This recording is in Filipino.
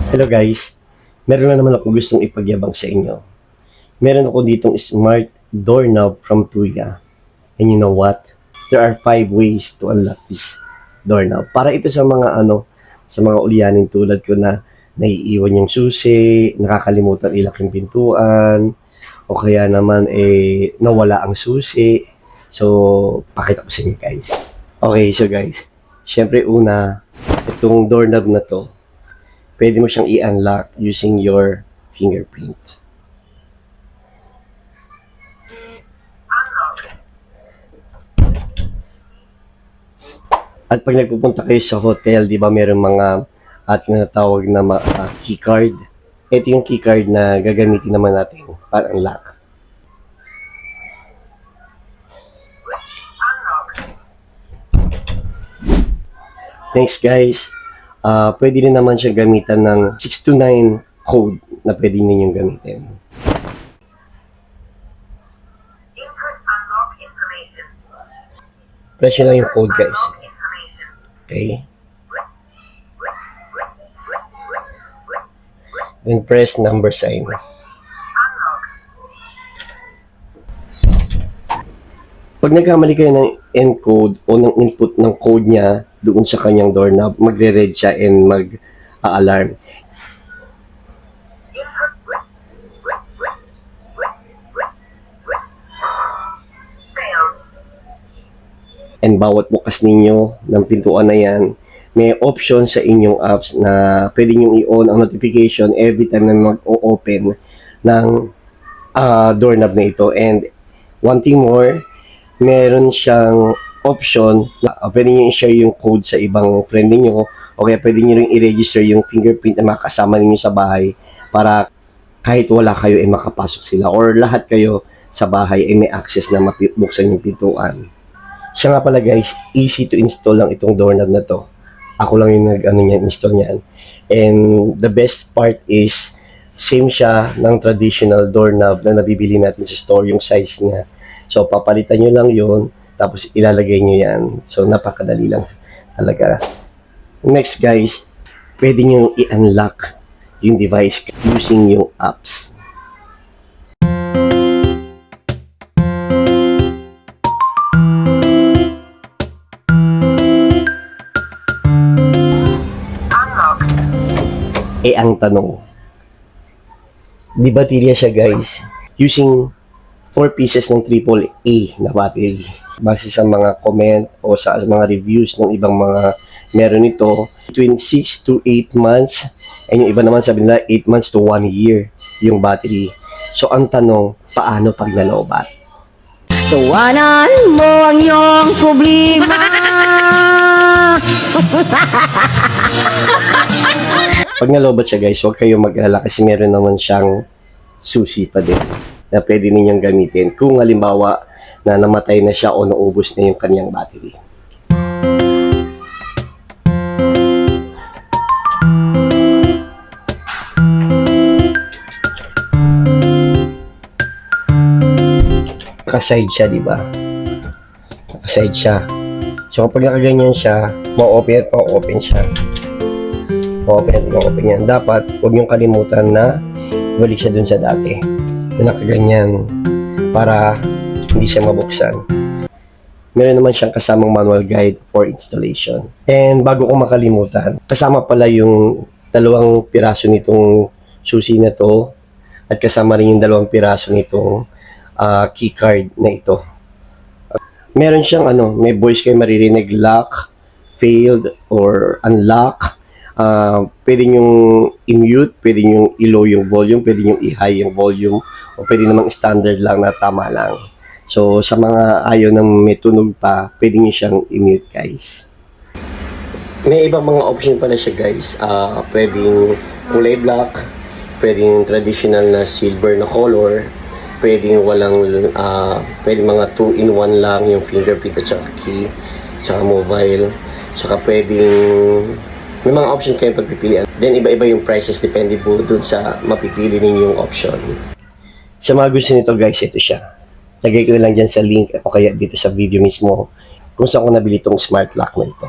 Hello guys, meron na naman ako gustong ipagyabang sa inyo. Meron ako ditong smart doorknob from Tuya. And you know what? There are 5 ways to unlock this doorknob. Para ito sa mga sa mga ulyanin tulad ko na naiiwan yung susi, nakakalimutan ilak yung pintuan, o kaya naman nawala ang susi. So, pakita ko sa inyo guys. Okay, so guys, syempre una, itong doorknob na to, pwede mo siyang i-unlock using your fingerprint. At pag nagpupunta kayo sa hotel, di ba meron mga ating natawag na key card. Ito yung key card na gagamitin naman natin para unlock. Thanks guys. Pwede rin naman siya gamitan ng 629 code na pwede ninyong gamitin. Press nyo lang yung code guys. Okay. Then press number sign. Pag nagkamali kayo ng encode o ng input ng code niya doon sa kanyang doorknob, magre-red siya and mag-alarm. And bawat bukas ninyo ng pintuan na yan, may option sa inyong apps na pwede nyo i-on ang notification every time na mag-o-open ng doorknob na ito. And one thing more, meron siyang option na pwede nyo i-share yung code sa ibang friend niyo o kaya pwede nyo rin i-register yung fingerprint na makasama ninyo sa bahay para kahit wala kayo ay makapasok sila or lahat kayo sa bahay ay may access na mabuksan yung pintuan. Siya nga pala guys, easy to install lang itong doorknob na to. Ako lang yung install niyan. And the best part is, same siya ng traditional doorknob na nabibili natin sa store, yung size niya. So, papalitan nyo lang yun, tapos ilalagay nyo yan. So, napakadali lang talaga. Next guys, pwede nyo i-unlock yung device using yung apps. Ang tanong, di baterya siya guys, using 4 pieces ng AAA na battery. Base sa mga comment o sa mga reviews ng ibang mga meron ito, between 6 to 8 months, and yung iba naman sabi nila 8 months to 1 year yung battery. So ang tanong, paano pag nalobat? Tuwanan mo ang iyong problema. Pag nalobat siya guys, huwag kayong mag-alala kasi meron naman siyang susi pa din na pwede ninyong gamitin kung halimbawa na namatay na siya o naubos na yung kanyang battery. Naka-side siya, di ba? Naka-side siya. So kapag nakaganyan siya, ma-open at ma-open siya. Open yan. Dapat huwag niyong kalimutan na balik siya dun sa dati na nakaganyan para hindi siya mabuksan. Meron naman siyang kasamang manual guide for installation. And bago ko makalimutan, kasama pala yung 2 piraso nitong susi na to at kasama rin yung 2 piraso nitong key card na ito. Meron siyang may voice kayo maririnig, lock, failed, or unlock. Pwede nyong i-mute, pwede nyong i-low yung volume, pwede nyong i-high yung volume, o pwede namang standard lang na tama lang. So, sa mga ayaw ng may tunog pa, pwede nyo siyang i-mute guys. May ibang mga option pala siya guys. Pwedeng kulay black, pwedeng traditional na silver na color, pwedeng pwedeng mga 2-in-1 lang yung fingerprint at saka key, saka mobile, saka pwedeng may mga option kayong pagpipilian. Then iba-iba yung prices depende po dun sa mapipili ninyong option. Sa mga gusto nito guys, ito siya. Lagay ko na lang dyan sa link o kaya dito sa video mismo kung saan ko nabili itong smart lock na ito.